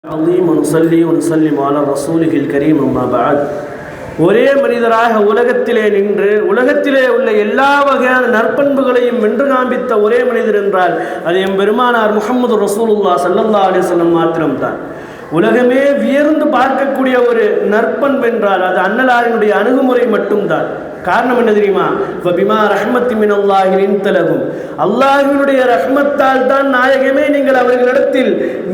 عظيم ونصلي ونسلم على رسوله الكريم أما بعد. ஒரே மனிதராக உலகத்திலே நின்று உலகத்திலே உள்ள எல்லா வகையான நற்பண்புகளையும் வென்று காண்பித்த ஒரே மனிதர் என்றால் அது எம் பெருமானார் முஹம்மது ரசூலுல்லாஹ் ஸல்லல்லாஹு அலைஹி வஸல்லம் மாத்திரம்தான். உலகமே வியர்ந்து பார்க்கக்கூடிய ஒரு நற்பண்பு என்றால் அது அன்னலாரினுடைய அணுகுமுறை மட்டும்தான். காரணம் என்ன தெரியுமா? பிமா ரஹ்மத்தி மினல்லாஹி லின்தலகும், அல்லாஹ்வினுடைய ரஹ்மத்தால் தான் நாயகமே நீங்கள் அவர்களிடத்தில்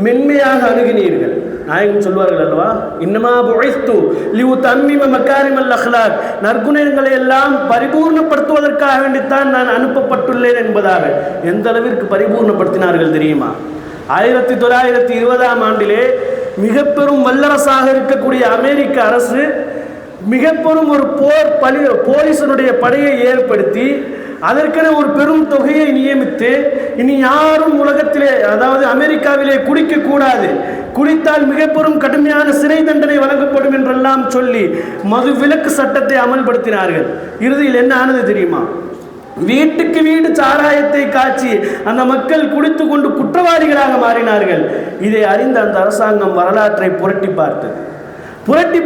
மென்மையாக அணுகினீர்கள். நாயகம் சொல்வார்கள் அல்லவா, இன்னமா புஇஸ்து லியுதம்மிம மகாரிமல் அக்லாக், நற்குணங்களை எல்லாம் பரிபூர்ணப்படுத்துவதற்காக வேண்டித்தான் நான் அனுப்பப்பட்டுள்ளேன் என்பதாக. எந்த அளவிற்கு பரிபூர்ணப்படுத்தினார்கள் தெரியுமா? 1920ஆம் ஆண்டிலே மிக பெரும் வல்லரசாக இருக்கக்கூடிய அமெரிக்க அரசு மிக பெரும் ஒரு போலீசனுடைய படையை ஏற்படுத்தி அதற்கென ஒரு பெரும் தொகையை நியமித்து இனி யாரும் உலகத்திலே, அதாவது அமெரிக்காவிலே குடிக்கக்கூடாது, குடித்தால் மிக பெரும் கடுமையான சிறை தண்டனை வழங்கப்படும் என்றெல்லாம் சொல்லி மது விலக்கு சட்டத்தை அமல்படுத்தினார்கள். இறுதியில் என்ன ஆனது தெரியுமா? வீட்டுக்கு வீடு சாராயத்தை காய்ச்சி அந்த மக்கள் குடித்து கொண்டு குற்றவாளிகளாக மாறினார்கள். இதை அறிந்த அந்த அரசாங்கம் வரலாற்றை புரட்டி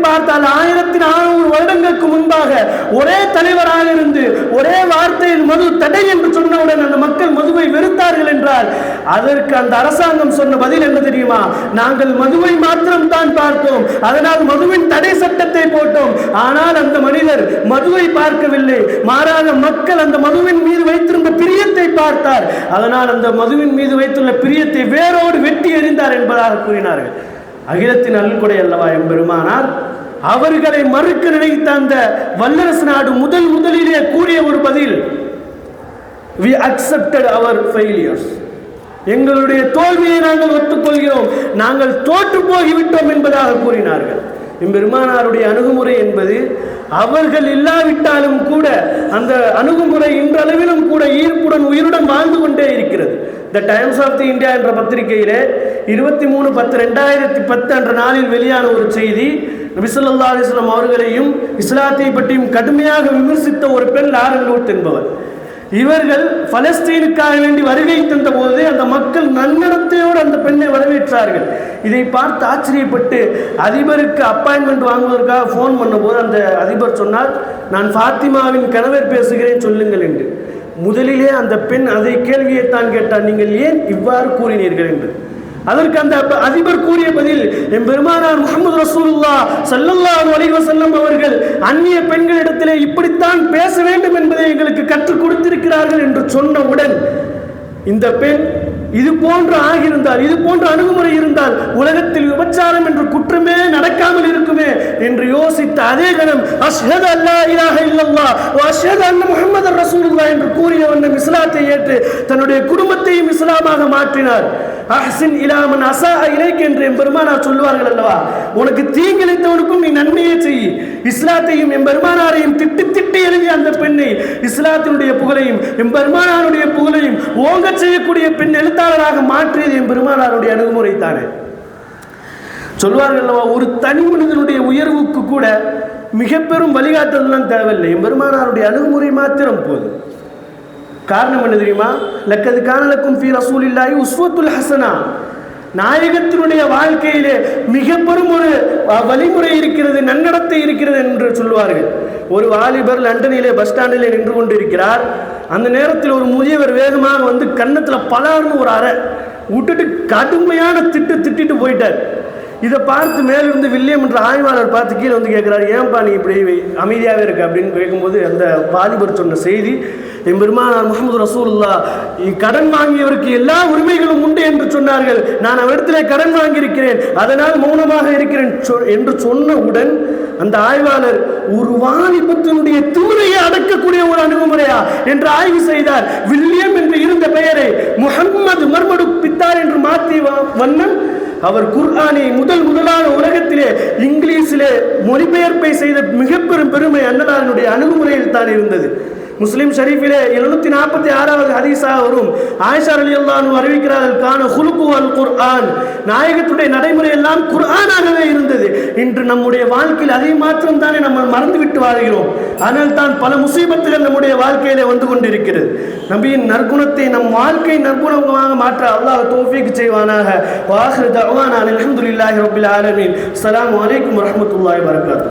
பார்த்தால் 1400 வருடங்களுக்கு முன்பாக ஒரே தலைவராக இருந்து ஒரே வார்த்தையில் மது தடை என்று சொன்னவுடன் அந்த மக்கள் மதுவை வெறுத்தார்கள் என்றால் அதற்கு அந்த அரசாங்கம் சொன்ன பதில் என்ன தெரியுமா? நாங்கள் மதுவை மாத்திரம் தான் பார்த்தோம், அதனால் மதுவின் தடை சட்டத்தை போட்டோம். ஆனால் அந்த மனிதர் மதுவை பார்க்கவில்லை, மாறாக மக்கள் அந்த மதுவின் மீது வைத்திருந்த பிரியத்தை பார்த்தார், அதனால் அந்த மதுவின் மீது வைத்துள்ள பிரியத்தை வேரோடு வெட்டி எறிந்தார் என்பதாக கூறினார்கள். அகிலத்தின் அல்குடை அல்லவா எம்பெருமானார். அவர்களை மறுக்க நினைத்த அந்த வல்லரசு நாடு முதலிலே கூறிய ஒரு பதில், we accepted our failures, எங்களுடைய தோல்வியை நாங்கள் ஒத்துக்கொள்கிறோம், நாங்கள் தோற்று போய்விட்டோம் என்பதாக கூறினார்கள். எம்பெருமானாருடைய அணுகுமுறை என்பது அவர்கள் இல்லாவிட்டாலும் கூட அந்த அணுகுமுறை இன்றளவிலும் கூட ஈர்ப்புடன் உயிருடன் வாழ்ந்து கொண்டே இருக்கிறது. The Times of the India என்ற பத்திரிகையிலே 23/10/2010 என்ற நாளில் வெளியான ஒரு செய்தி, நபி ஸல்லல்லாஹு அலைஹி வஸல்லம் அவர்களையும் இஸ்லாத்தை பற்றியும் கடுமையாக விமர்சித்த ஒரு பெண் லாரன் லூத் என்பவர். இவர்கள் பலஸ்தீனுக்காக வேண்டி வருகை தந்த போது அந்த மக்கள் நன்னடத்தையோடு அந்த பெண்ணை வரவேற்றார்கள். இதை பார்த்து ஆச்சரியப்பட்டு அதிபருக்கு அப்பாயின்மெண்ட் வாங்குவதற்காக ஃபோன் பண்ண போது அந்த அதிபர் சொன்னார், நான் ஃபாத்திமாவின் கணவர் பேசுகிறேன் சொல்லுங்கள் என்று. முதலிலே அந்த பெண் அதை கேள்வியைத்தான் கேட்டார், நீங்கள் ஏன் இவ்வாறு கூறினீர்கள் என்று. அதற்கு அந்த அதிபர் கூறிய பதில், என் பெருமானார் முஹம்மது ரசூலுல்லாஹ் ஸல்லல்லாஹு அலைஹி வஸல்லம் அவர்கள் அந்நிய பெண்களிடத்திலே இப்படித்தான் பேச வேண்டும் என்பதை எங்களுக்கு கற்றுக் கொடுத்திருக்கிறார்கள் என்று சொன்னவுடன் இந்த பெண் இது போன்று ஆகியிருந்தால், இது போன்ற அணுகுமுறை இருந்தால் உலகத்தில் விபச்சாரம் என்ற குற்றமே நடக்காமல் இருக்குமே என்று யோசித்த அதே கணம் அஷ்ஹது அல்லா இலாஹ இல்லல்லாஹ் வ அஷ்ஹது அன்ன முஹம்மதர் ரசூலுல்லாஹ் என்று கூறிய வண்ணம் இஸ்லாத்தை ஏற்று தன்னுடைய குடும்பத்தையும் இஸ்லாமாக மாற்றினார். அஹ்சின் இலா மன் அஸா இலைக என்று எம்பெருமானார் சொல்வார்கள் அல்லவா, உனக்கு தீங்கிழைத்தவனுக்கும் நீ நன்மையை செய். இஸ்லாத்தையும் எம்பெருமானாரையும் திட்டி எழுதிய அந்த பெண்ணை இஸ்லாத்தினுடைய புகழையும் எம்பெருமானாருடைய புகழையும் ஓங்க செய்யக்கூடிய பெண் எழுத்தாளராக மாற்றியது எம்பெருமானாருடைய அணுகுமுறை தானே. சொல்வார்கள் அல்லவா, ஒரு தனி மனிதனுடைய உயர்வுக்கு கூட மிக பெரும் வழிகாட்டுதல்லாம் தேவையில்லை, எம்பெருமானாருடைய அணுகுமுறை மாத்திரம் போதும். காரணம் என்ன தெரியுமா? லக்கது கான லக்கும் ஃபீ ரசூலில்லாஹி உஸ்வத்துல் ஹஸனா, நாயகத்தினுடைய வாழ்க்கையிலே மிக பெரும் ஒரு வழிமுறை இருக்கிறது, நன்னடத்தை இருக்கிறது என்று சொல்வார்கள். ஒரு வாலிபர் லண்டனிலே பஸ் ஸ்டாண்டிலே நின்று கொண்டிருக்கிறார். அந்த நேரத்தில் ஒரு முதியவர் வேகமாக வந்து கன்னத்தில் பலார்னு ஒரு அறை விட்டுட்டு கடுமையான திட்டிட்டு போயிட்டார். இதை பார்த்து மேலிருந்து வில்லியம் என்ற ஆய்வாளர் பார்த்து கீழே வந்து கேட்குறாரு, ஏன்பா நீ இப்படி அமைதியாகவே இருக்கு அப்படின்னு கேட்கும்போது அந்த வாலிபர் சொன்ன செய்தி, என் பெருமானார் முஹம்மது ரசூலுல்லாஹ் கடன் வாங்கியவருக்கு எல்லா உரிமைகளும் உண்டு என்று சொன்னார்கள், நான் அவரிடத்திலே கடன் வாங்கியிருக்கிறேன், அதனால் மௌனமாக இருக்கிறேன் என்று சொன்னவுடன் அந்த ஆய்வாளர் ஒரு வாலிபத்தினுடைய திமிரையை அடக்கக்கூடிய ஒரு அணுகுமுறையா என்று ஆய்வு செய்தார். வில்லியம் என்று இருந்த பெயரை முஹம்மது மர்மடு பித்தார் என்று மாற்றிய வண்ணம் அவர் குர்ஆனை முதலாக உலகத்திலே இங்கிலீஷிலே மொழிபெயர்ப்பை செய்த மிக பெரும் பெருமை அன்னலாரினுடைய அணுகுமுறையில் தான் இருந்தது. முஸ்லிம் ஷரீஃபிலே 746வது ஹதீஸாக வரும். ஆயிஷா ரலியல்லாஹு அன்ஹா அறிவிக்கிறார்கள், கான குலுகு அல் குர்ஆன், நாயகத்துடைய நடைமுறை எல்லாம் குர்ஆனாகவே இருந்தது. இன்று நம்முடைய வாழ்க்கையில் அதை மாத்திரம் தானே நம்ம மறந்துவிட்டு வாழ்கிறோம். ஆனால் தான் பல முசீபத்துகள் நம்முடைய வாழ்க்கையிலே வந்து கொண்டிருக்கிறது. நபியின் நற்குணத்தை நம் வாழ்க்கை நற்குணமாக மாற்ற அல்லாஹ் தௌஃபீக் செய்வானாக. வாஹிரு தஅவானா அல்ஹம்துலில்லாஹி ரப்பில் ஆலமீன். அஸ்ஸலாமு அலைக்கும் வரஹ்மத்துல்லாஹி வபரகாத்துஹு.